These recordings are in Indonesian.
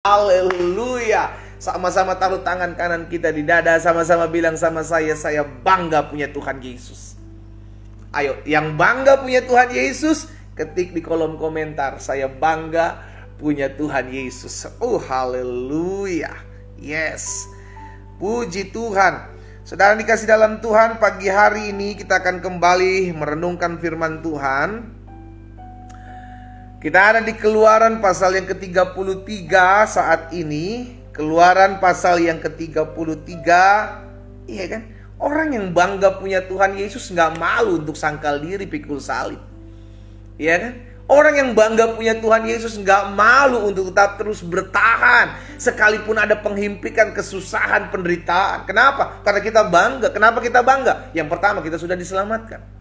Haleluya. Sama-sama taruh tangan kanan kita di dada, sama-sama bilang sama saya bangga punya Tuhan Yesus. Ayo, yang bangga punya Tuhan Yesus, ketik di kolom komentar, saya bangga punya Tuhan Yesus. Oh, haleluya. Yes. Puji Tuhan. Saudara dikasih dalam Tuhan, pagi hari ini kita akan kembali merenungkan firman Tuhan. Kita ada di Keluaran pasal yang ke-33 saat ini. Keluaran pasal yang ke-33. Iya kan? Orang yang bangga punya Tuhan Yesus gak malu untuk sangkal diri pikul salib. Iya kan? Orang yang bangga punya Tuhan Yesus gak malu untuk tetap terus bertahan sekalipun ada penghimpikan, kesusahan, penderitaan. Kenapa? Karena kita bangga. Kenapa kita bangga? Yang pertama, kita sudah diselamatkan.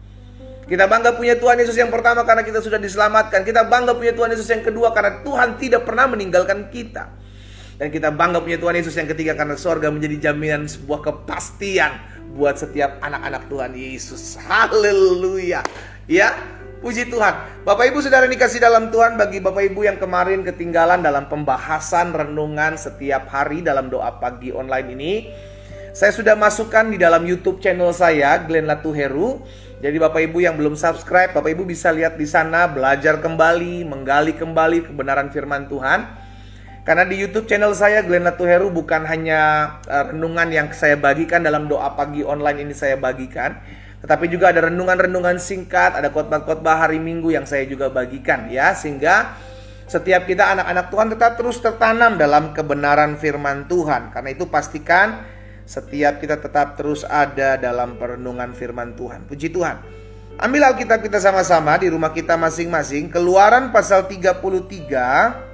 Kita bangga punya Tuhan Yesus yang pertama karena kita sudah diselamatkan. Kita bangga punya Tuhan Yesus yang kedua karena Tuhan tidak pernah meninggalkan kita. Dan kita bangga punya Tuhan Yesus yang ketiga karena sorga menjadi jaminan sebuah kepastian buat setiap anak-anak Tuhan Yesus. Haleluya. Ya, puji Tuhan. Bapak Ibu saudara dikasih dalam Tuhan, bagi Bapak Ibu yang kemarin ketinggalan dalam pembahasan renungan setiap hari dalam doa pagi online ini, saya sudah masukkan di dalam YouTube channel saya, Glenn Latuheru. Jadi Bapak Ibu yang belum subscribe, Bapak Ibu bisa lihat di sana, belajar kembali, menggali kembali kebenaran firman Tuhan. Karena di YouTube channel saya, Glenn Latuheru, bukan hanya renungan yang saya bagikan dalam doa pagi online ini saya bagikan, tetapi juga ada renungan-renungan singkat, ada khotbah-khotbah hari Minggu yang saya juga bagikan ya, sehingga setiap kita anak-anak Tuhan tetap terus tertanam dalam kebenaran firman Tuhan. Karena itu pastikan setiap kita tetap terus ada dalam perenungan firman Tuhan. Puji Tuhan. Ambil Alkitab kita sama-sama di rumah kita masing-masing. Keluaran pasal 33.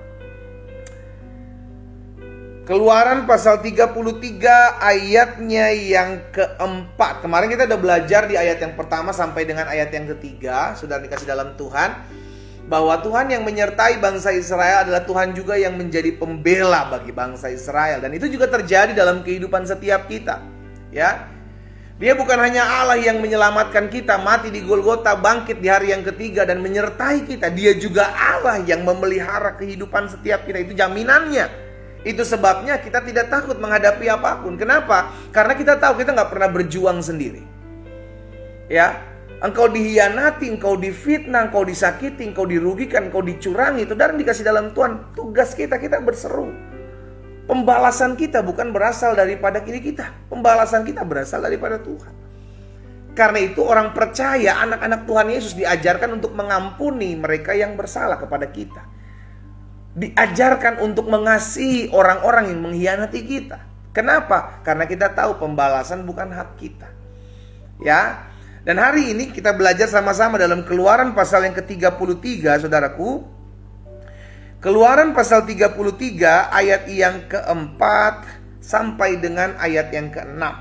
Keluaran pasal 33 ayatnya yang keempat. Kemarin kita udah belajar di ayat yang pertama sampai dengan ayat yang ketiga. Sudah dikasih dalam Tuhan bahwa Tuhan yang menyertai bangsa Israel adalah Tuhan juga yang menjadi pembela bagi bangsa Israel. Dan itu juga terjadi dalam kehidupan setiap kita. Ya, Dia bukan hanya Allah yang menyelamatkan kita, mati di Golgota, bangkit di hari yang ketiga dan menyertai kita. Dia juga Allah yang memelihara kehidupan setiap kita. Itu jaminannya. Itu sebabnya kita tidak takut menghadapi apapun. Kenapa? Karena kita tahu kita nggak pernah berjuang sendiri. Ya, engkau dihianati, engkau difitnah, engkau disakiti, engkau dirugikan, engkau dicurangi. Itu dan dikasih dalam Tuhan. Tugas kita berseru. Pembalasan kita bukan berasal daripada diri kita. Pembalasan kita berasal daripada Tuhan. Karena itu orang percaya, anak-anak Tuhan Yesus diajarkan untuk mengampuni mereka yang bersalah kepada kita. Diajarkan untuk mengasihi orang-orang yang mengkhianati kita. Kenapa? Karena kita tahu pembalasan bukan hak kita. Ya. Dan hari ini kita belajar sama-sama dalam Keluaran pasal yang ke-33, saudaraku. Keluaran pasal 33 ayat yang keempat sampai dengan ayat yang keenam.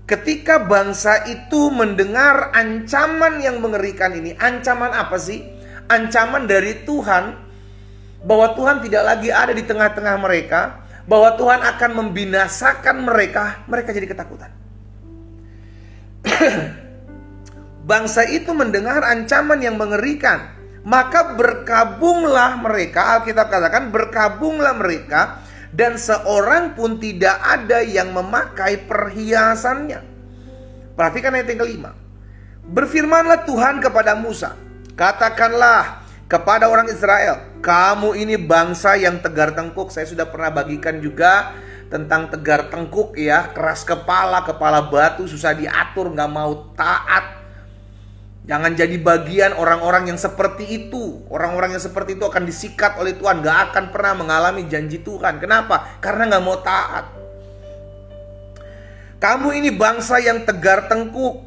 Ketika bangsa itu mendengar ancaman yang mengerikan ini. Ancaman apa sih? Ancaman dari Tuhan bahwa Tuhan tidak lagi ada di tengah-tengah mereka, bahwa Tuhan akan membinasakan mereka. Mereka jadi ketakutan. Bangsa itu mendengar ancaman yang mengerikan, maka berkabunglah mereka. Alkitab katakan berkabunglah mereka, dan seorang pun tidak ada yang memakai perhiasannya. Perhatikan ayat yang kelima. Berfirmanlah Tuhan kepada Musa, katakanlah kepada orang Israel, kamu ini bangsa yang tegar tengkuk. Saya sudah pernah bagikan juga tentang tegar tengkuk ya, keras kepala, kepala batu, susah diatur, gak mau taat. Jangan jadi bagian orang-orang yang seperti itu. Orang-orang yang seperti itu akan disikat oleh Tuhan, gak akan pernah mengalami janji Tuhan. Kenapa? Karena gak mau taat. Kamu ini bangsa yang tegar tengkuk.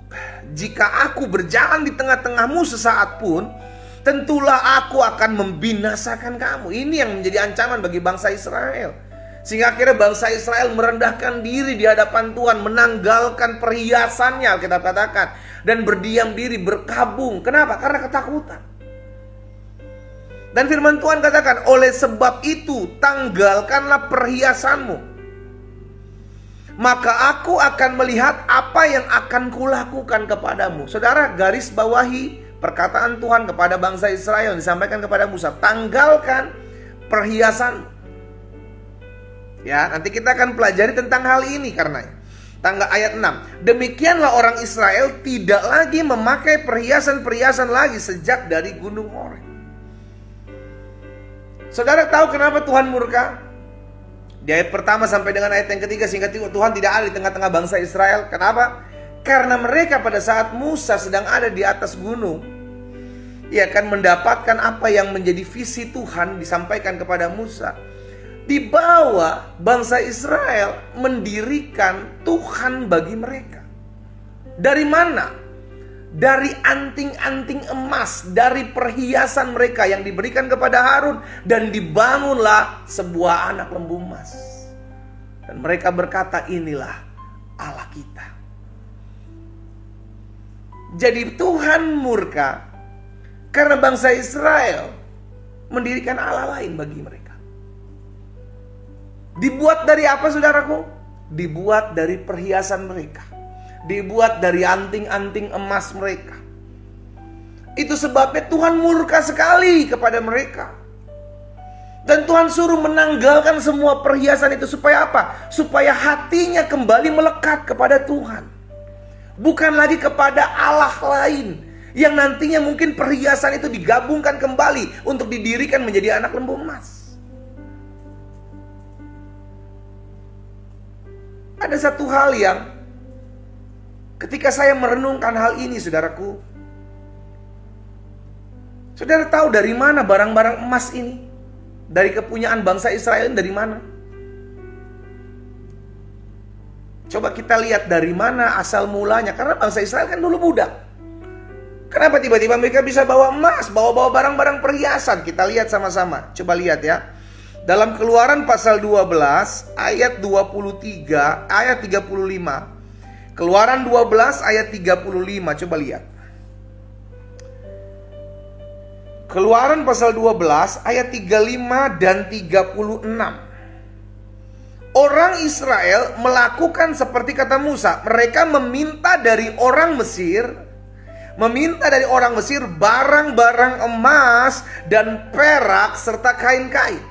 Jika aku berjalan di tengah-tengahmu sesaat pun, tentulah aku akan membinasakan kamu. Ini yang menjadi ancaman bagi bangsa Israel. Sehingga akhirnya bangsa Israel merendahkan diri di hadapan Tuhan, menanggalkan perhiasannya, kita katakan, dan berdiam diri, berkabung. Kenapa? Karena ketakutan. Dan firman Tuhan katakan, oleh sebab itu tanggalkanlah perhiasanmu, maka aku akan melihat apa yang akan kulakukan kepadamu. Saudara, garis bawahi perkataan Tuhan kepada bangsa Israel disampaikan kepada Musa, tanggalkan perhiasan. Ya, nanti kita akan pelajari tentang hal ini karenanya. Tanggal ayat 6. Demikianlah orang Israel tidak lagi memakai perhiasan-perhiasan lagi sejak dari gunung Horeb. Saudara tahu kenapa Tuhan murka? Di ayat pertama sampai dengan ayat yang ketiga, sehingga Tuhan tidak ada di tengah-tengah bangsa Israel. Kenapa? Karena mereka pada saat Musa sedang ada di atas gunung, ia akan mendapatkan apa yang menjadi visi Tuhan disampaikan kepada Musa. Di bawah bangsa Israel mendirikan Tuhan bagi mereka. Dari mana? Dari anting-anting emas, dari perhiasan mereka yang diberikan kepada Harun, dan dibangunlah sebuah anak lembu emas. Dan mereka berkata, inilah Allah kita. Jadi Tuhan murka karena bangsa Israel mendirikan Allah lain bagi mereka. Dibuat dari apa, saudaraku? Dibuat dari perhiasan mereka. Dibuat dari anting-anting emas mereka. Itu sebabnya Tuhan murka sekali kepada mereka. Dan Tuhan suruh menanggalkan semua perhiasan itu supaya apa? Supaya hatinya kembali melekat kepada Tuhan. Bukan lagi kepada Allah lain yang nantinya mungkin perhiasan itu digabungkan kembali untuk didirikan menjadi anak lembu emas. Ada satu hal yang ketika saya merenungkan hal ini, saudaraku, saudara tahu dari mana barang-barang emas ini? Dari kepunyaan bangsa Israel dari mana? Coba kita lihat dari mana asal mulanya. Karena bangsa Israel kan dulu budak. Kenapa tiba-tiba mereka bisa bawa emas, bawa barang-barang perhiasan? Kita lihat sama-sama. Coba lihat ya. Dalam Keluaran pasal 12 ayat 23 ayat 35. Keluaran 12 ayat 35, coba lihat. Keluaran pasal 12 ayat 35 dan 36. Orang Israel melakukan seperti kata Musa. Mereka meminta dari orang Mesir, barang-barang emas dan perak serta kain-kain.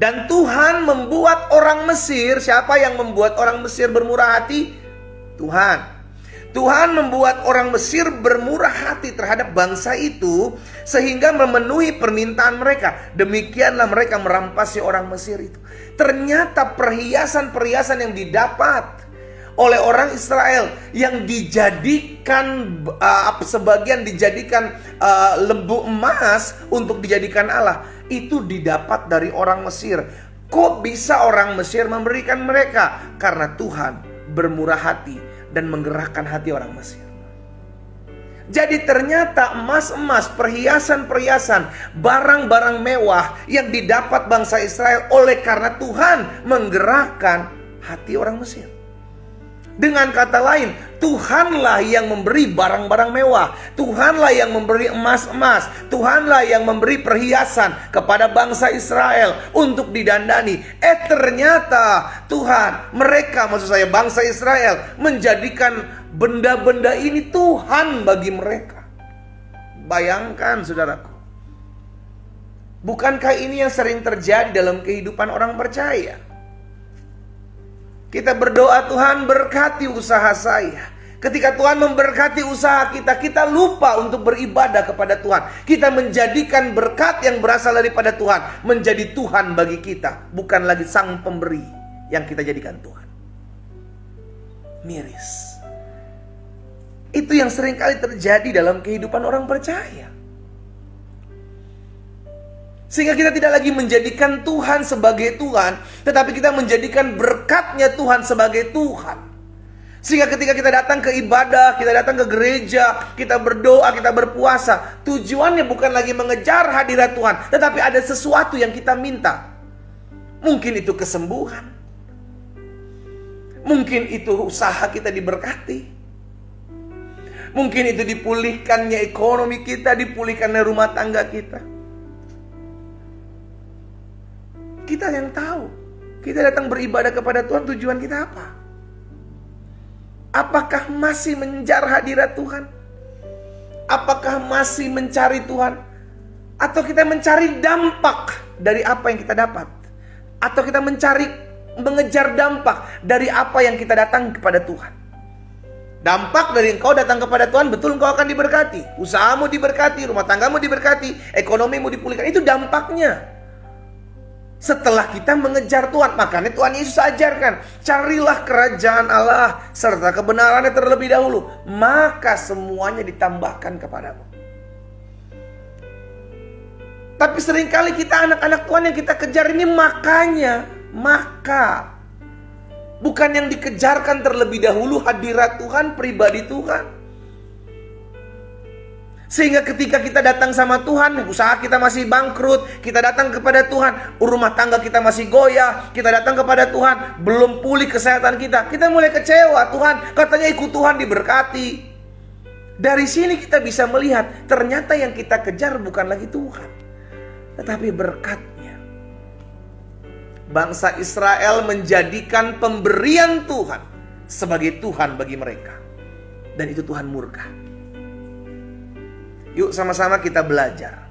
Dan Tuhan membuat orang Mesir, siapa yang membuat orang Mesir bermurah hati? Tuhan. Tuhan membuat orang Mesir bermurah hati terhadap bangsa itu sehingga memenuhi permintaan mereka. Demikianlah mereka merampasi orang Mesir itu. Ternyata perhiasan-perhiasan yang didapat oleh orang Israel yang dijadikan sebagian dijadikan lembu emas untuk dijadikan Allah, itu didapat dari orang Mesir. Kok bisa orang Mesir memberikan mereka? Karena Tuhan bermurah hati dan menggerakkan hati orang Mesir. Jadi ternyata emas-emas, perhiasan-perhiasan, barang-barang mewah yang didapat bangsa Israel oleh karena Tuhan menggerakkan hati orang Mesir. Dengan kata lain, Tuhanlah yang memberi barang-barang mewah. Tuhanlah yang memberi emas-emas. Tuhanlah yang memberi perhiasan kepada bangsa Israel untuk didandani. Ternyata bangsa Israel menjadikan benda-benda ini Tuhan bagi mereka. Bayangkan, saudaraku. Bukankah ini yang sering terjadi dalam kehidupan orang percaya? Kita berdoa, Tuhan berkati usaha saya. Ketika Tuhan memberkati usaha kita, kita lupa untuk beribadah kepada Tuhan. Kita menjadikan berkat yang berasal daripada Tuhan menjadi Tuhan bagi kita, bukan lagi sang pemberi yang kita jadikan Tuhan. Miris. Itu yang seringkali terjadi dalam kehidupan orang percaya. Sehingga kita tidak lagi menjadikan Tuhan sebagai Tuhan, tetapi kita menjadikan berkatnya Tuhan sebagai Tuhan. Sehingga ketika kita datang ke ibadah, kita datang ke gereja, kita berdoa, kita berpuasa, tujuannya bukan lagi mengejar hadirat Tuhan, tetapi ada sesuatu yang kita minta. Mungkin itu kesembuhan, mungkin itu usaha kita diberkati, mungkin itu dipulihkannya ekonomi kita, dipulihkannya rumah tangga kita. Kita yang tahu. Kita datang beribadah kepada Tuhan, tujuan kita apa? Apakah masih mengejar hadirat Tuhan? Apakah masih mencari Tuhan? Atau kita mencari dampak dari apa yang kita dapat? Atau kita mengejar dampak dari apa yang kita datang kepada Tuhan. Dampak dari engkau datang kepada Tuhan, betul engkau akan diberkati. Usahamu diberkati, rumah tanggamu diberkati, ekonomimu dipulihkan. Itu dampaknya. Setelah kita mengejar Tuhan, makanya Tuhan Yesus ajarkan, carilah kerajaan Allah serta kebenarannya terlebih dahulu, maka semuanya ditambahkan kepadamu. Tapi seringkali kita anak-anak Tuhan yang kita kejar ini maka bukan yang dikejarkan terlebih dahulu hadirat Tuhan, pribadi Tuhan. Sehingga ketika kita datang sama Tuhan, usaha kita masih bangkrut, kita datang kepada Tuhan, rumah tangga kita masih goyah, kita datang kepada Tuhan, belum pulih kesehatan kita mulai kecewa. Tuhan katanya ikut Tuhan diberkati. Dari sini kita bisa melihat ternyata yang kita kejar bukan lagi Tuhan, tetapi berkatnya. Bangsa Israel menjadikan pemberian Tuhan sebagai Tuhan bagi mereka, dan itu Tuhan murka. Yuk sama-sama kita belajar.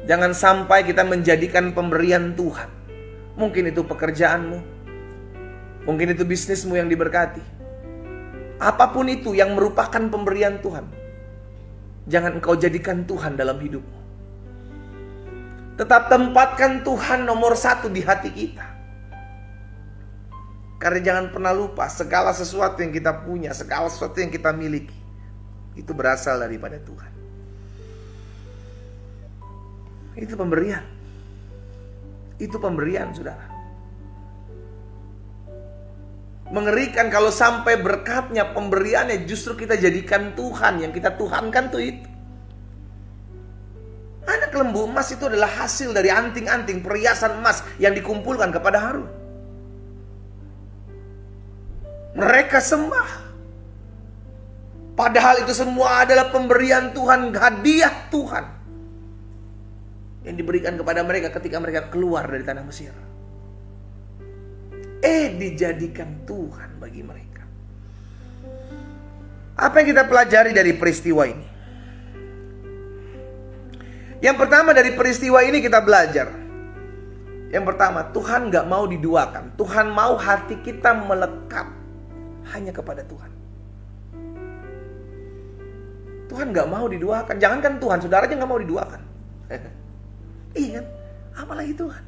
Jangan sampai kita menjadikan pemberian Tuhan. Mungkin itu pekerjaanmu, mungkin itu bisnismu yang diberkati. Apapun itu yang merupakan pemberian Tuhan, jangan engkau jadikan Tuhan dalam hidupmu. Tetap tempatkan Tuhan nomor 1 di hati kita. Karena jangan pernah lupa, segala sesuatu yang kita punya, segala sesuatu yang kita miliki, itu berasal daripada Tuhan. Itu pemberian. Itu pemberian, saudara. Mengerikan kalau sampai berkatnya, pemberiannya justru kita jadikan Tuhan. Yang kita tuhankan tuh itu. Anak lembu emas itu adalah hasil dari anting-anting perhiasan emas yang dikumpulkan kepada Harun. Mereka sembah. Padahal itu semua adalah pemberian Tuhan, hadiah Tuhan yang diberikan kepada mereka ketika mereka keluar dari tanah Mesir. Dijadikan Tuhan bagi mereka. Apa yang kita pelajari dari peristiwa ini? Yang pertama dari peristiwa ini kita belajar. Yang pertama, Tuhan gak mau diduakan. Tuhan mau hati kita melekat hanya kepada Tuhan. Tuhan gak mau diduakan. Jangankan Tuhan, saudara aja gak mau diduakan. Iya kan? Apalagi Tuhan.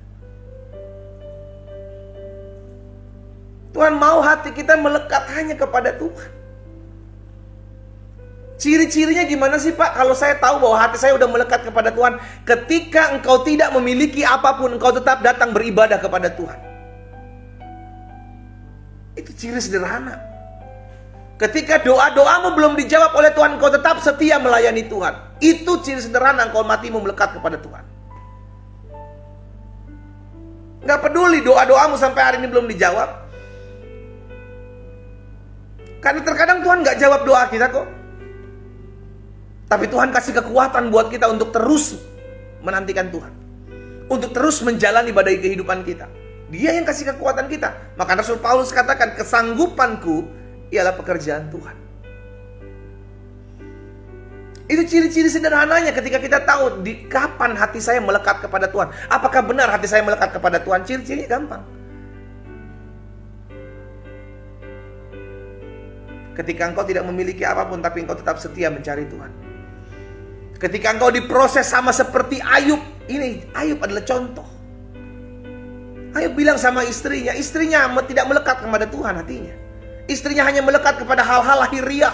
Tuhan mau hati kita melekat hanya kepada Tuhan. Ciri-cirinya gimana sih Pak? Kalau saya tahu bahwa hati saya udah melekat kepada Tuhan, ketika engkau tidak memiliki apapun, engkau tetap datang beribadah kepada Tuhan. Itu ciri sederhana. Ketika doa-doamu belum dijawab oleh Tuhan, engkau tetap setia melayani Tuhan. Itu ciri sederhana engkau matimu melekat kepada Tuhan. Gak peduli doa-doamu sampai hari ini belum dijawab. Karena terkadang Tuhan gak jawab doa kita kok. Tapi Tuhan kasih kekuatan buat kita untuk terus menantikan Tuhan. Untuk terus menjalani badai kehidupan kita. Dia yang kasih kekuatan kita. Maka Rasul Paulus katakan, kesanggupanku ialah pekerjaan Tuhan. Itu ciri-ciri sederhananya ketika kita tahu di kapan hati saya melekat kepada Tuhan. Apakah benar hati saya melekat kepada Tuhan? Ciri-cirinya gampang. Ketika engkau tidak memiliki apapun, tapi engkau tetap setia mencari Tuhan. Ketika engkau diproses sama seperti Ayub. Ini Ayub adalah contoh. Ayub bilang sama istrinya tidak melekat kepada Tuhan hatinya. Istrinya hanya melekat kepada hal-hal lahiriah.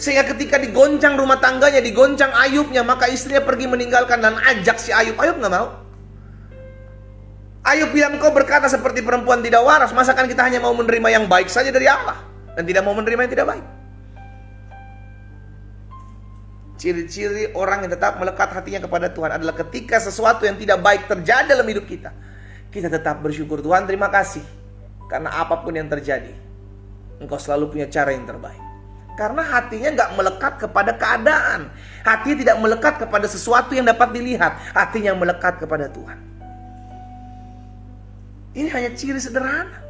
Sehingga ketika digoncang rumah tangganya, digoncang Ayubnya, maka istrinya pergi meninggalkan dan ajak si Ayub. Ayub gak mau. Ayub bilang, kau berkata seperti perempuan tidak waras. Masakan kita hanya mau menerima yang baik saja dari Allah, dan tidak mau menerima yang tidak baik. Ciri-ciri orang yang tetap melekat hatinya kepada Tuhan adalah ketika sesuatu yang tidak baik terjadi dalam hidup kita, kita tetap bersyukur. Tuhan, terima kasih. Karena apapun yang terjadi, Engkau selalu punya cara yang terbaik. Karena hatinya gak melekat kepada keadaan. Hati tidak melekat kepada sesuatu yang dapat dilihat. Hatinya melekat kepada Tuhan. Ini hanya ciri sederhana.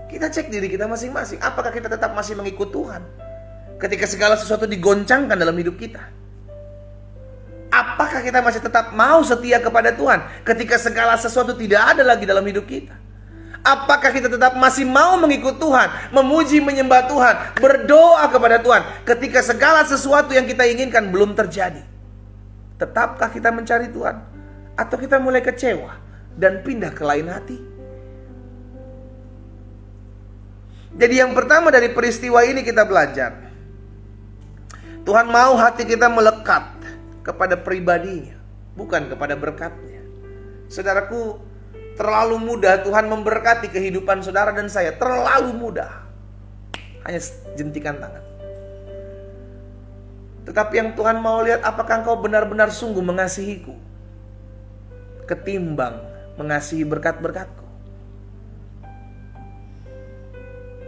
Kita cek diri kita masing-masing. Apakah kita tetap masih mengikut Tuhan ketika segala sesuatu digoncangkan dalam hidup kita? Apakah kita masih tetap mau setia kepada Tuhan ketika segala sesuatu tidak ada lagi dalam hidup kita? Apakah kita tetap masih mau mengikut Tuhan, memuji, menyembah Tuhan, berdoa kepada Tuhan ketika segala sesuatu yang kita inginkan belum terjadi? Tetapkah kita mencari Tuhan? Atau kita mulai kecewa dan pindah ke lain hati? Jadi yang pertama dari peristiwa ini kita belajar, Tuhan mau hati kita melekat kepada pribadinya, bukan kepada berkatnya. Saudaraku, terlalu mudah Tuhan memberkati kehidupan saudara dan saya. Terlalu mudah. Hanya jentikan tangan. Tetapi yang Tuhan mau lihat, apakah engkau benar-benar sungguh mengasihiku ketimbang mengasihi berkat-berkatku.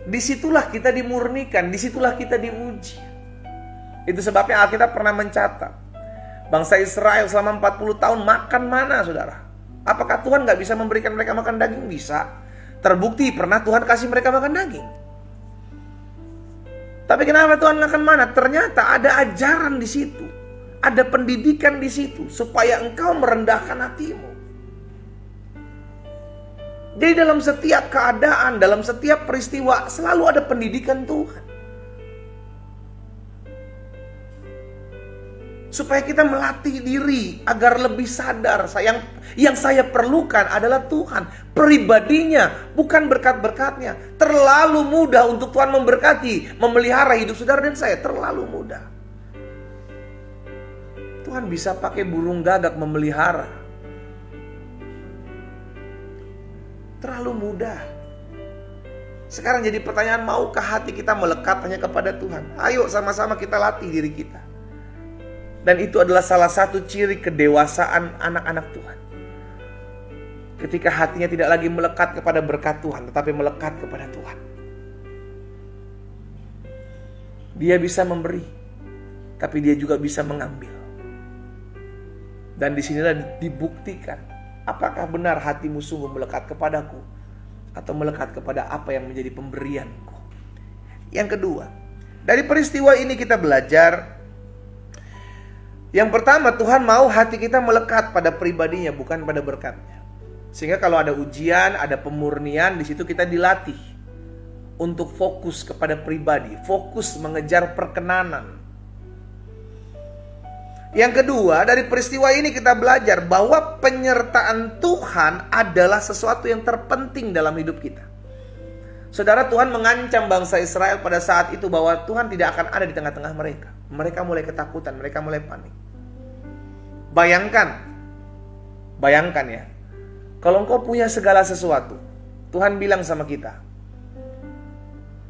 Disitulah kita dimurnikan, disitulah kita diuji. Itu sebabnya Alkitab pernah mencatat, bangsa Israel selama 40 tahun makan mana, saudara? Apakah Tuhan gak bisa memberikan mereka makan daging? Bisa. Terbukti pernah Tuhan kasih mereka makan daging. Tapi kenapa Tuhan makan mana? Ternyata ada ajaran di situ, ada pendidikan di situ, supaya engkau merendahkan hatimu. Jadi dalam setiap keadaan, dalam setiap peristiwa, selalu ada pendidikan Tuhan. Supaya kita melatih diri agar lebih sadar, yang saya perlukan adalah Tuhan, pribadinya, bukan berkat-berkatnya. Terlalu mudah untuk Tuhan memberkati, memelihara hidup saudara dan saya, terlalu mudah. Tuhan bisa pakai burung gagak memelihara. Terlalu mudah. Sekarang jadi pertanyaan, maukah hati kita melekat hanya kepada Tuhan? Ayo sama-sama kita latih diri kita. Dan itu adalah salah satu ciri kedewasaan anak-anak Tuhan. Ketika hatinya tidak lagi melekat kepada berkat Tuhan, tetapi melekat kepada Tuhan. Dia bisa memberi, tapi dia juga bisa mengambil. Dan disinilah dibuktikan, apakah benar hatimu sungguh melekat kepadaku, atau melekat kepada apa yang menjadi pemberianku. Yang kedua, dari peristiwa ini kita belajar, yang pertama, Tuhan mau hati kita melekat pada pribadinya, bukan pada berkatnya. Sehingga kalau ada ujian, ada pemurnian, di situ kita dilatih untuk fokus kepada pribadi, fokus mengejar perkenanan. Yang kedua, dari peristiwa ini kita belajar bahwa penyertaan Tuhan adalah sesuatu yang terpenting dalam hidup kita. Saudara, Tuhan mengancam bangsa Israel pada saat itu bahwa Tuhan tidak akan ada di tengah-tengah mereka. Mereka mulai ketakutan, mereka mulai panik. Bayangkan ya, kalau engkau punya segala sesuatu, Tuhan bilang sama kita,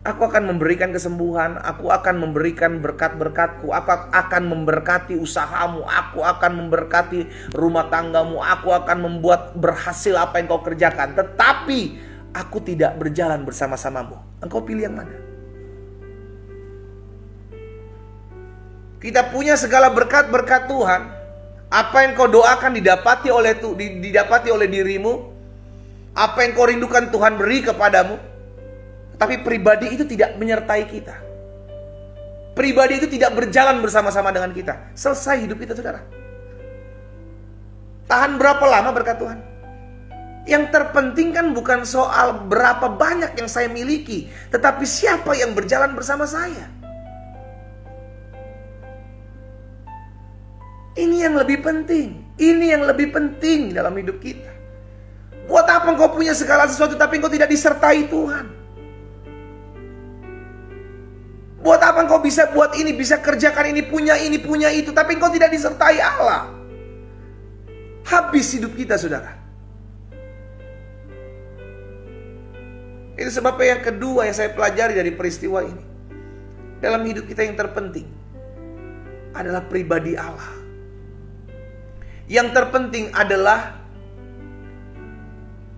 aku akan memberikan kesembuhan, aku akan memberikan berkat-berkatku, aku akan memberkati usahamu, aku akan memberkati rumah tanggamu, aku akan membuat berhasil apa yang kau kerjakan, tetapi aku tidak berjalan bersama-samamu. Engkau pilih yang mana? Kita punya segala berkat-berkat Tuhan. Apa yang kau doakan didapati oleh dirimu. Apa yang kau rindukan Tuhan beri kepadamu. Tapi pribadi itu tidak menyertai kita. Pribadi itu tidak berjalan bersama-sama dengan kita. Selesai hidup kita, saudara. Tahan berapa lama berkat Tuhan? Yang terpenting kan bukan soal berapa banyak yang saya miliki, tetapi siapa yang berjalan bersama saya. Ini yang lebih penting. Ini yang lebih penting dalam hidup kita. Buat apa engkau punya segala sesuatu tapi engkau tidak disertai Tuhan? Buat apa engkau bisa buat ini, bisa kerjakan ini, punya itu, tapi engkau tidak disertai Allah? Habis hidup kita, saudara. Itu sebabnya yang kedua yang saya pelajari dari peristiwa ini. Dalam hidup kita yang terpenting adalah pribadi Allah. Yang terpenting adalah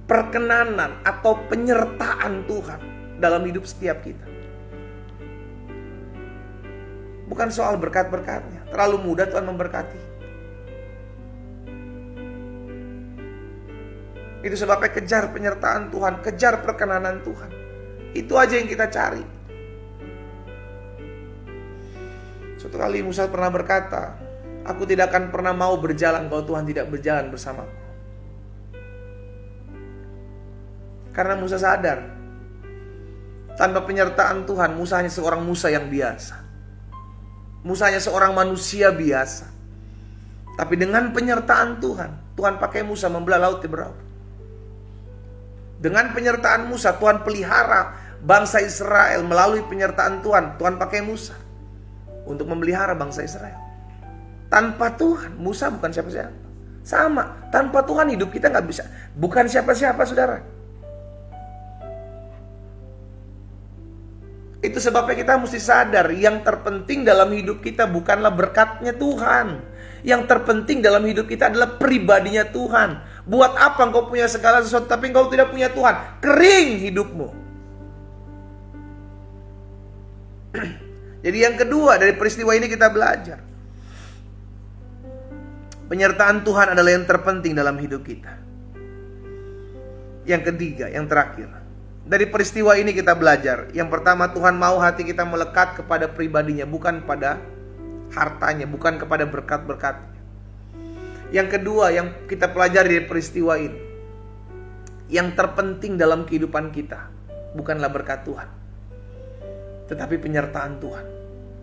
perkenanan atau penyertaan Tuhan dalam hidup setiap kita. Bukan soal berkat-berkatnya. Terlalu mudah Tuhan memberkati. Itu sebabnya kejar penyertaan Tuhan, kejar perkenanan Tuhan. Itu aja yang kita cari. Suatu kali Musa pernah berkata, Aku tidak akan pernah mau berjalan kalau Tuhan tidak berjalan bersamaku. Karena Musa sadar, tanpa penyertaan Tuhan, Musa hanya seorang Musa yang biasa. Musa hanya seorang manusia biasa. Tapi dengan penyertaan Tuhan, Tuhan pakai Musa membelah laut Tiberau. Dengan penyertaan Musa, Tuhan pelihara bangsa Israel melalui penyertaan Tuhan. Tuhan pakai Musa untuk memelihara bangsa Israel. Tanpa Tuhan, Musa bukan siapa-siapa. Sama, tanpa Tuhan hidup kita nggak bisa. Bukan siapa-siapa, saudara. Itu sebabnya kita mesti sadar, yang terpenting dalam hidup kita bukanlah berkatnya Tuhan. Yang terpenting dalam hidup kita adalah pribadinya Tuhan. Buat apa engkau punya segala sesuatu tapi engkau tidak punya Tuhan? Kering hidupmu. Jadi yang kedua dari peristiwa ini kita belajar, penyertaan Tuhan adalah yang terpenting dalam hidup kita. Yang ketiga, yang terakhir, dari peristiwa ini kita belajar, yang pertama, Tuhan mau hati kita melekat kepada pribadinya, bukan pada hartanya, bukan kepada berkat-berkatnya. Yang kedua yang kita pelajari dari peristiwa ini, yang terpenting dalam kehidupan kita bukanlah berkat Tuhan, tetapi penyertaan Tuhan.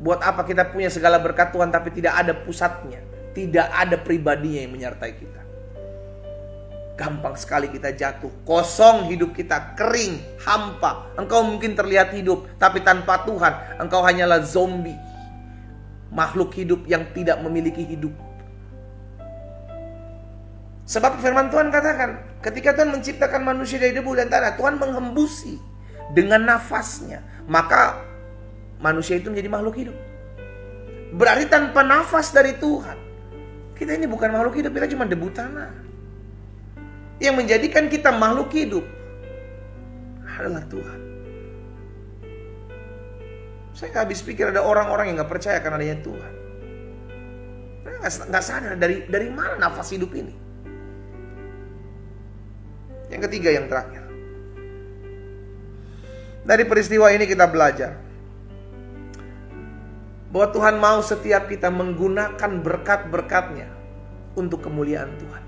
Buat apa kita punya segala berkat Tuhan tapi tidak ada pusatnya, tidak ada pribadinya yang menyertai kita? Gampang sekali kita jatuh, kosong hidup kita, kering, hampa. Engkau mungkin terlihat hidup, tapi tanpa Tuhan engkau hanyalah zombie, makhluk hidup yang tidak memiliki hidup. Sebab firman Tuhan katakan, ketika Tuhan menciptakan manusia dari debu dan tanah, Tuhan menghembusi dengan nafasnya, maka manusia itu menjadi makhluk hidup. Berarti tanpa nafas dari Tuhan, kita ini bukan makhluk hidup, kita cuma debu tanah. Yang menjadikan kita makhluk hidup adalah Tuhan. Saya gak habis pikir ada orang-orang yang gak percaya karena adanya Tuhan. Mereka gak sadar dari mana nafas hidup ini. Yang ketiga, yang terakhir, dari peristiwa ini kita belajar bahwa Tuhan mau setiap kita menggunakan berkat-berkatnya untuk kemuliaan Tuhan.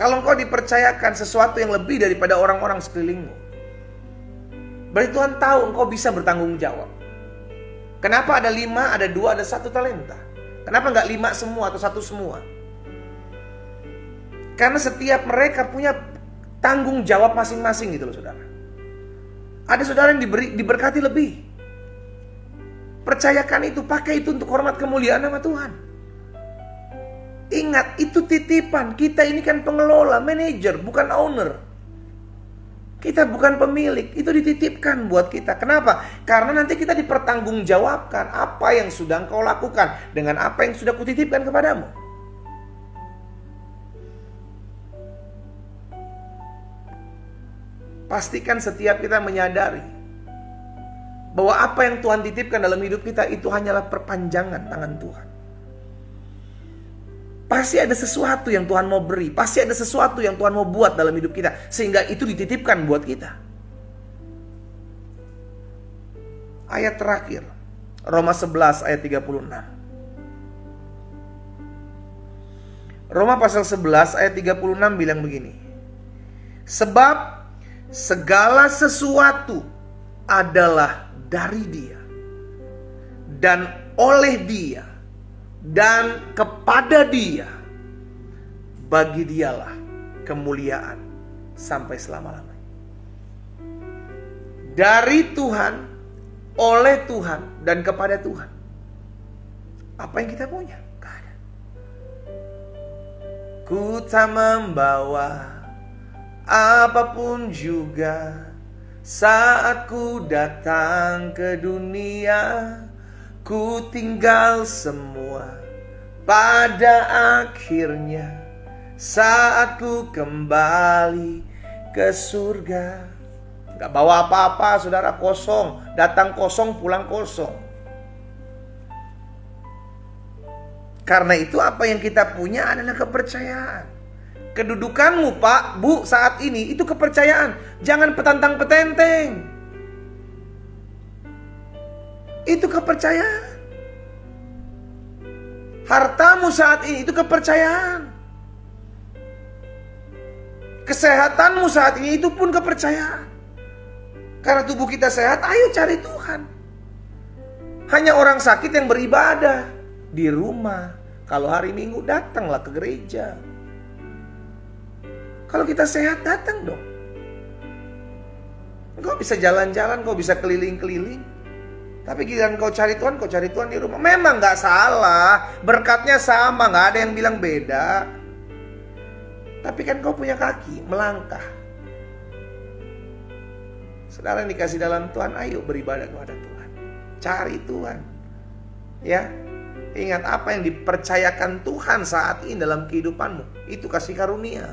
Kalau engkau dipercayakan sesuatu yang lebih daripada orang-orang sekelilingmu, berarti Tuhan tahu engkau bisa bertanggung jawab. Kenapa ada 5, ada 2, ada 1 talenta? Kenapa nggak 5 semua atau 1 semua? Karena setiap mereka punya tanggung jawab masing-masing gitu loh, saudara. Ada saudara yang diberkati lebih. Percayakan itu, pakai itu untuk hormat kemuliaan nama Tuhan. Ingat, itu titipan. Kita ini kan pengelola, manajer, bukan owner. Kita bukan pemilik, itu dititipkan buat kita. Kenapa? Karena nanti kita dipertanggungjawabkan apa yang sudah engkau lakukan dengan apa yang sudah kutitipkan kepadamu. Pastikan setiap kita menyadari bahwa apa yang Tuhan titipkan dalam hidup kita itu hanyalah perpanjangan tangan Tuhan. Pasti ada sesuatu yang Tuhan mau beri, pasti ada sesuatu yang Tuhan mau buat dalam hidup kita, sehingga itu dititipkan buat kita. Ayat terakhir, Roma 11 ayat 36. Roma pasal 11 ayat 36 bilang begini. Sebab segala sesuatu adalah dari Dia, dan oleh Dia, dan kepada Dia. Bagi Dialah kemuliaan sampai selama-lamanya. Dari Tuhan, oleh Tuhan, dan kepada Tuhan. Apa yang kita punya? Gak ada. Ku tak membawa apapun juga saat ku datang ke dunia. Ku tinggal semua pada akhirnya saat ku kembali ke surga. Gak bawa apa-apa, saudara, kosong. Datang kosong, pulang kosong. Karena itu apa yang kita punya adalah kepercayaan. Kedudukanmu, Pak, Bu, saat ini itu kepercayaan. Jangan petantang petenteng. Itu kepercayaan. Hartamu saat ini itu kepercayaan. Kesehatanmu saat ini itu pun kepercayaan. Karena tubuh kita sehat, ayo cari Tuhan. Hanya orang sakit yang beribadah di rumah. Kalau hari Minggu datanglah ke gereja. Kalau kita sehat, datang dong. Kau bisa jalan-jalan, kau bisa keliling-keliling. Tapi giliran kau cari Tuhan di rumah. Memang gak salah, berkatnya sama, gak ada yang bilang beda. Tapi kan kau punya kaki, melangkah. Saudara yang dikasih dalam Tuhan, ayo beribadah kepada Tuhan. Cari Tuhan. Ya, ingat apa yang dipercayakan Tuhan saat ini dalam kehidupanmu. Itu kasih karunia.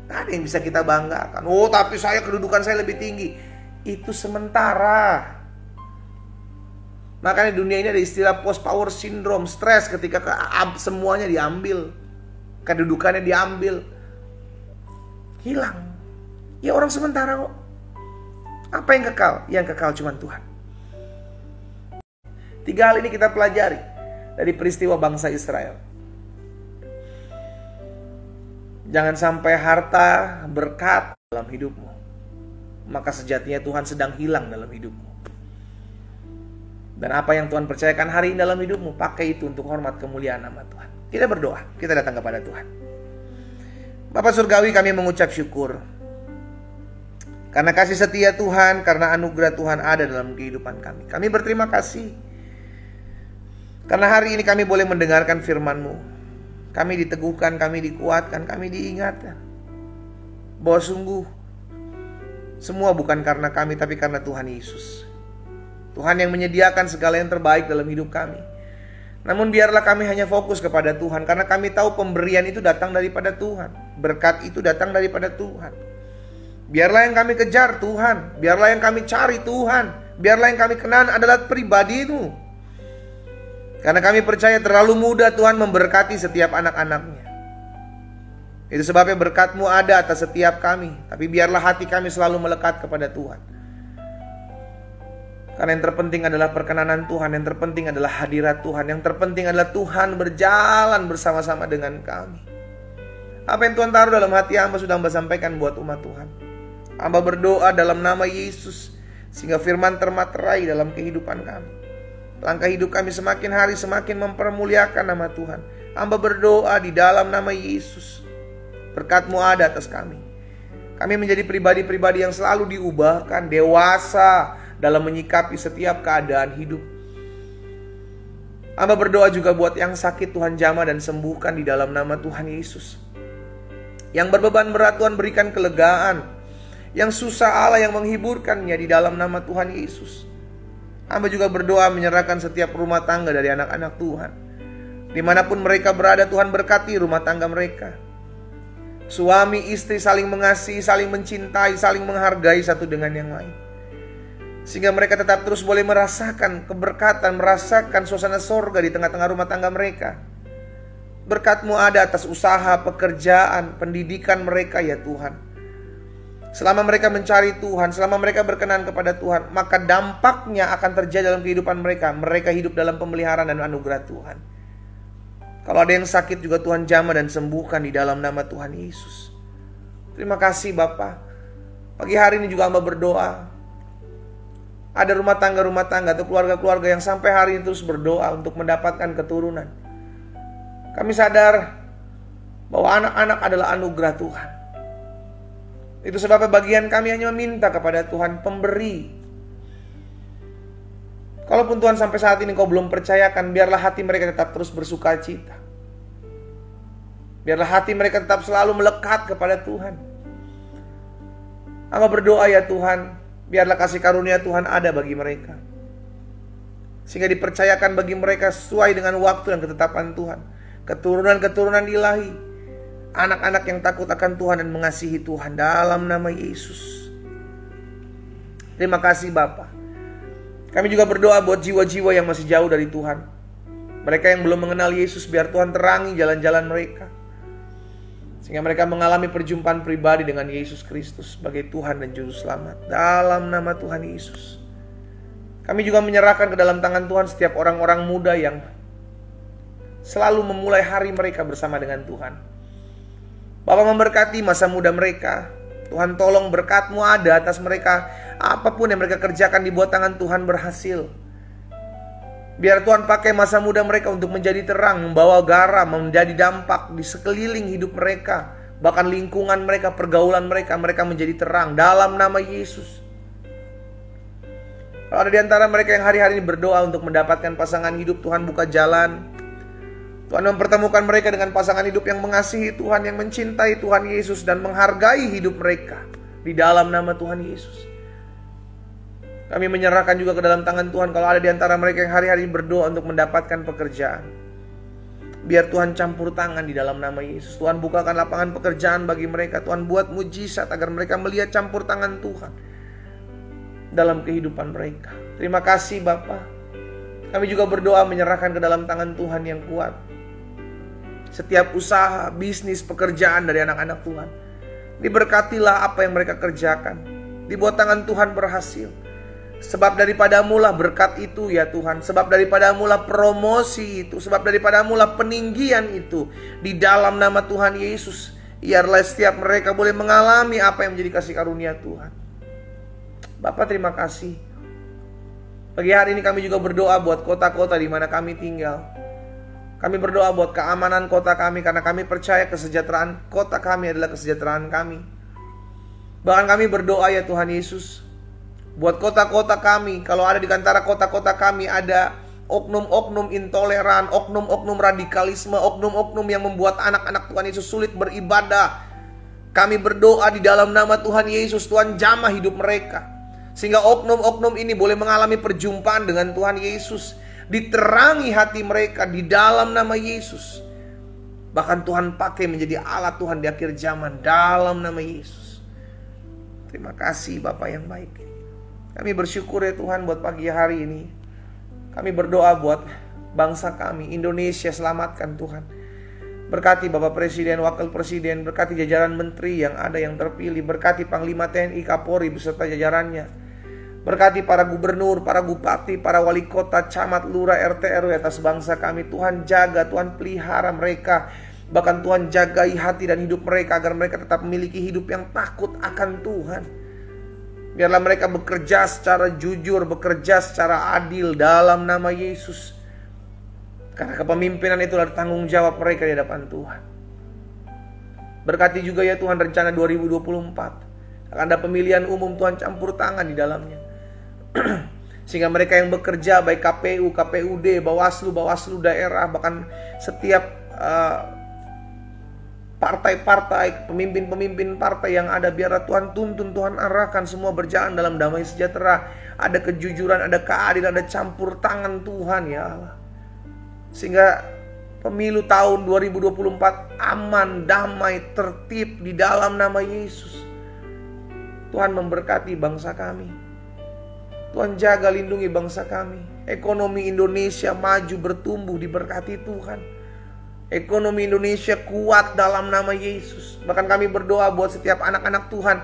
Gak ada yang bisa kita banggakan. Oh, tapi kedudukan saya lebih tinggi. Itu sementara. Makanya dunia ini ada istilah post power syndrome, stres ketika semuanya diambil. Kedudukannya diambil. Hilang. Ya orang sementara kok. Apa yang kekal? Yang kekal cuma Tuhan. 3 hal ini kita pelajari dari peristiwa bangsa Israel. Jangan sampai harta berkat dalam hidupmu. Maka sejatinya Tuhan sedang hilang dalam hidupmu. Dan apa yang Tuhan percayakan hari ini dalam hidupmu, pakai itu untuk hormat kemuliaan nama Tuhan. Kita berdoa, kita datang kepada Tuhan. Bapa Surgawi, kami mengucap syukur. Karena kasih setia Tuhan, karena anugerah Tuhan ada dalam kehidupan kami. Kami berterima kasih. Karena hari ini kami boleh mendengarkan firman-Mu. Kami diteguhkan, kami dikuatkan, kami diingatkan. Bahwa sungguh, semua bukan karena kami, tapi karena Tuhan Yesus. Tuhan yang menyediakan segala yang terbaik dalam hidup kami. Namun biarlah kami hanya fokus kepada Tuhan. Karena kami tahu pemberian itu datang daripada Tuhan. Berkat itu datang daripada Tuhan. Biarlah yang kami kejar Tuhan. Biarlah yang kami cari Tuhan. Biarlah yang kami kenal adalah pribadi-Mu. Karena kami percaya terlalu mudah Tuhan memberkati setiap anak-anak-Nya. Itu sebabnya berkat-Mu ada atas setiap kami. Tapi biarlah hati kami selalu melekat kepada Tuhan. Karena yang terpenting adalah perkenanan Tuhan. Yang terpenting adalah hadirat Tuhan. Yang terpenting adalah Tuhan berjalan bersama-sama dengan kami. Apa yang Tuhan taruh dalam hati hamba sudah hamba sampaikan buat umat Tuhan. Hamba berdoa dalam nama Yesus. Sehingga firman termaterai dalam kehidupan kami. Langkah hidup kami semakin hari semakin mempermuliakan nama Tuhan. Hamba berdoa di dalam nama Yesus. Berkat-Mu ada atas kami. Kami menjadi pribadi-pribadi yang selalu diubahkan, dewasa dalam menyikapi setiap keadaan hidup. Hamba berdoa juga buat yang sakit, Tuhan jamah dan sembuhkan di dalam nama Tuhan Yesus. Yang berbeban berat Tuhan berikan kelegaan. Yang susah Allah yang menghiburkannya di dalam nama Tuhan Yesus. Hamba juga berdoa menyerahkan setiap rumah tangga dari anak-anak Tuhan. Dimanapun mereka berada, Tuhan berkati rumah tangga mereka. Suami istri saling mengasihi, saling mencintai, saling menghargai satu dengan yang lain. Sehingga mereka tetap terus boleh merasakan keberkatan, merasakan suasana sorga di tengah-tengah rumah tangga mereka. Berkat-Mu ada atas usaha, pekerjaan, pendidikan mereka ya Tuhan. Selama mereka mencari Tuhan, selama mereka berkenan kepada Tuhan, maka dampaknya akan terjadi dalam kehidupan mereka. Mereka hidup dalam pemeliharaan dan anugerah Tuhan. Kalau ada yang sakit juga Tuhan jamah dan sembuhkan di dalam nama Tuhan Yesus. Terima kasih Bapa. Pagi hari ini juga hamba berdoa. Ada rumah tangga atau keluarga-keluarga yang sampai hari ini terus berdoa untuk mendapatkan keturunan. Kami sadar bahwa anak-anak adalah anugerah Tuhan. Itu sebabnya bagian kami hanya meminta kepada Tuhan pemberi. Kalaupun Tuhan sampai saat ini kau belum percayakan, biarlah hati mereka tetap terus bersuka cita. Biarlah hati mereka tetap selalu melekat kepada Tuhan. Hamba berdoa ya Tuhan, biarlah kasih karunia Tuhan ada bagi mereka. Sehingga dipercayakan bagi mereka sesuai dengan waktu dan ketetapan Tuhan. Keturunan-keturunan ilahi. Anak-anak yang takut akan Tuhan dan mengasihi Tuhan dalam nama Yesus. Terima kasih Bapa. Kami juga berdoa buat jiwa-jiwa yang masih jauh dari Tuhan. Mereka yang belum mengenal Yesus, biar Tuhan terangi jalan-jalan mereka. Sehingga mereka mengalami perjumpaan pribadi dengan Yesus Kristus sebagai Tuhan dan Juru Selamat. Dalam nama Tuhan Yesus. Kami juga menyerahkan ke dalam tangan Tuhan setiap orang-orang muda yang selalu memulai hari mereka bersama dengan Tuhan. Bapa memberkati masa muda mereka. Tuhan tolong berkat-Mu ada atas mereka. Apapun yang mereka kerjakan di bawah tangan Tuhan berhasil. Biar Tuhan pakai masa muda mereka untuk menjadi terang, membawa garam, menjadi dampak di sekeliling hidup mereka. Bahkan lingkungan mereka, pergaulan mereka, mereka menjadi terang dalam nama Yesus. Kalau ada di antara mereka yang hari-hari ini berdoa untuk mendapatkan pasangan hidup, Tuhan buka jalan. Tuhan mempertemukan mereka dengan pasangan hidup yang mengasihi Tuhan, yang mencintai Tuhan Yesus dan menghargai hidup mereka di dalam nama Tuhan Yesus. Kami menyerahkan juga ke dalam tangan Tuhan kalau ada di antara mereka yang hari-hari berdoa untuk mendapatkan pekerjaan. Biar Tuhan campur tangan di dalam nama Yesus. Tuhan bukakan lapangan pekerjaan bagi mereka. Tuhan buat mujizat agar mereka melihat campur tangan Tuhan dalam kehidupan mereka. Terima kasih Bapa. Kami juga berdoa menyerahkan ke dalam tangan Tuhan yang kuat setiap usaha, bisnis, pekerjaan dari anak-anak Tuhan. Diberkatilah apa yang mereka kerjakan. Di bawah tangan Tuhan berhasil. Sebab daripada-Mu lah berkat itu ya Tuhan. Sebab daripada-Mu lah promosi itu. Sebab daripada-Mu lah peninggian itu. Di dalam nama Tuhan Yesus. Biarlah setiap mereka boleh mengalami apa yang menjadi kasih karunia Tuhan. Bapa terima kasih. Pagi hari ini kami juga berdoa buat kota-kota di mana kami tinggal. Kami berdoa buat keamanan kota kami karena kami percaya kesejahteraan kota kami adalah kesejahteraan kami. Bahkan kami berdoa ya Tuhan Yesus, buat kota-kota kami, kalau ada di antara kota-kota kami ada oknum-oknum intoleran, oknum-oknum radikalisme, oknum-oknum yang membuat anak-anak Tuhan Yesus sulit beribadah. Kami berdoa di dalam nama Tuhan Yesus, Tuhan jamah hidup mereka. Sehingga oknum-oknum ini boleh mengalami perjumpaan dengan Tuhan Yesus. Diterangi hati mereka di dalam nama Yesus. Bahkan Tuhan pakai menjadi alat Tuhan di akhir zaman dalam nama Yesus. Terima kasih Bapa yang baik. Kami bersyukur ya Tuhan buat pagi hari ini. Kami berdoa buat bangsa kami, Indonesia, selamatkan Tuhan. Berkati Bapak Presiden, Wakil Presiden, berkati jajaran menteri yang ada yang terpilih, berkati Panglima TNI, Kapolri beserta jajarannya. Berkati para gubernur, para bupati, para wali kota, camat, lurah, RT, RW atas bangsa kami. Tuhan jaga, Tuhan pelihara mereka. Bahkan Tuhan jagai hati dan hidup mereka agar mereka tetap memiliki hidup yang takut akan Tuhan. Biarlah mereka bekerja secara jujur, bekerja secara adil dalam nama Yesus. Karena kepemimpinan itulah tanggung jawab mereka di hadapan Tuhan. Berkati juga ya Tuhan rencana 2024. Akan ada pemilihan umum, Tuhan campur tangan di dalamnya. Sehingga mereka yang bekerja baik KPU, KPUD, Bawaslu daerah, bahkan setiap partai-partai, pemimpin-pemimpin partai yang ada, biarlah Tuhan tuntun, Tuhan arahkan semua berjalan dalam damai sejahtera. Ada kejujuran, ada keadilan, ada campur tangan Tuhan ya Allah. Sehingga pemilu tahun 2024 aman, damai, tertib di dalam nama Yesus. Tuhan memberkati bangsa kami. Tuhan jaga lindungi bangsa kami. Ekonomi Indonesia maju bertumbuh diberkati Tuhan. Ekonomi Indonesia kuat dalam nama Yesus. Bahkan kami berdoa buat setiap anak-anak Tuhan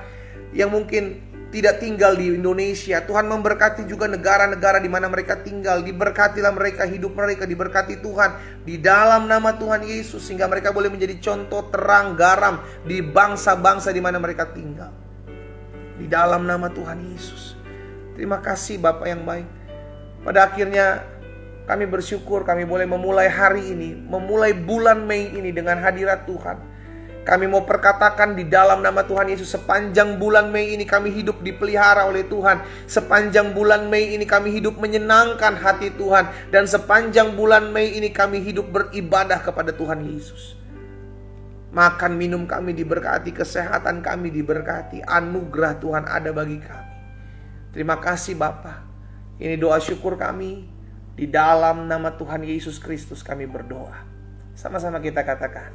yang mungkin tidak tinggal di Indonesia. Tuhan memberkati juga negara-negara di mana mereka tinggal. Diberkatilah mereka, hidup mereka diberkati Tuhan di dalam nama Tuhan Yesus. Sehingga mereka boleh menjadi contoh terang garam di bangsa-bangsa di mana mereka tinggal. Di dalam nama Tuhan Yesus. Terima kasih Bapak yang baik. Pada akhirnya kami bersyukur kami boleh memulai hari ini, memulai bulan Mei ini dengan hadirat Tuhan. Kami mau perkatakan di dalam nama Tuhan Yesus, sepanjang bulan Mei ini kami hidup dipelihara oleh Tuhan. Sepanjang bulan Mei ini kami hidup menyenangkan hati Tuhan. Dan sepanjang bulan Mei ini kami hidup beribadah kepada Tuhan Yesus. Makan minum kami diberkati, kesehatan kami diberkati, anugerah Tuhan ada bagi kami. Terima kasih Bapa. Ini doa syukur kami. Di dalam nama Tuhan Yesus Kristus kami berdoa. Sama-sama kita katakan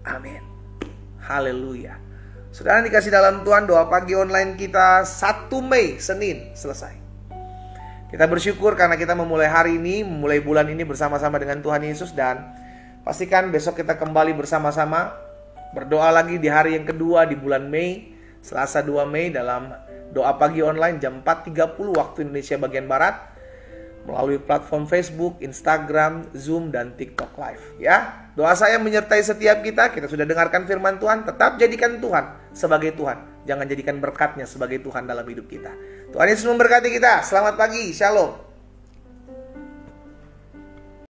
amin. Haleluya. Saudara dikasih dalam Tuhan, doa pagi online kita 1 Mei Senin selesai. Kita bersyukur karena kita memulai hari ini, memulai bulan ini bersama-sama dengan Tuhan Yesus. Dan pastikan besok kita kembali bersama-sama berdoa lagi di hari yang kedua di bulan Mei, Selasa 2 Mei dalam doa pagi online jam 4.30 waktu Indonesia bagian Barat. melalui platform Facebook, Instagram, Zoom, dan TikTok Live. Ya, doa saya menyertai setiap kita. Kita sudah dengarkan firman Tuhan. Tetap jadikan Tuhan sebagai Tuhan. Jangan jadikan berkat-Nya sebagai Tuhan dalam hidup kita. Tuhan Yesus memberkati kita. Selamat pagi. Shalom.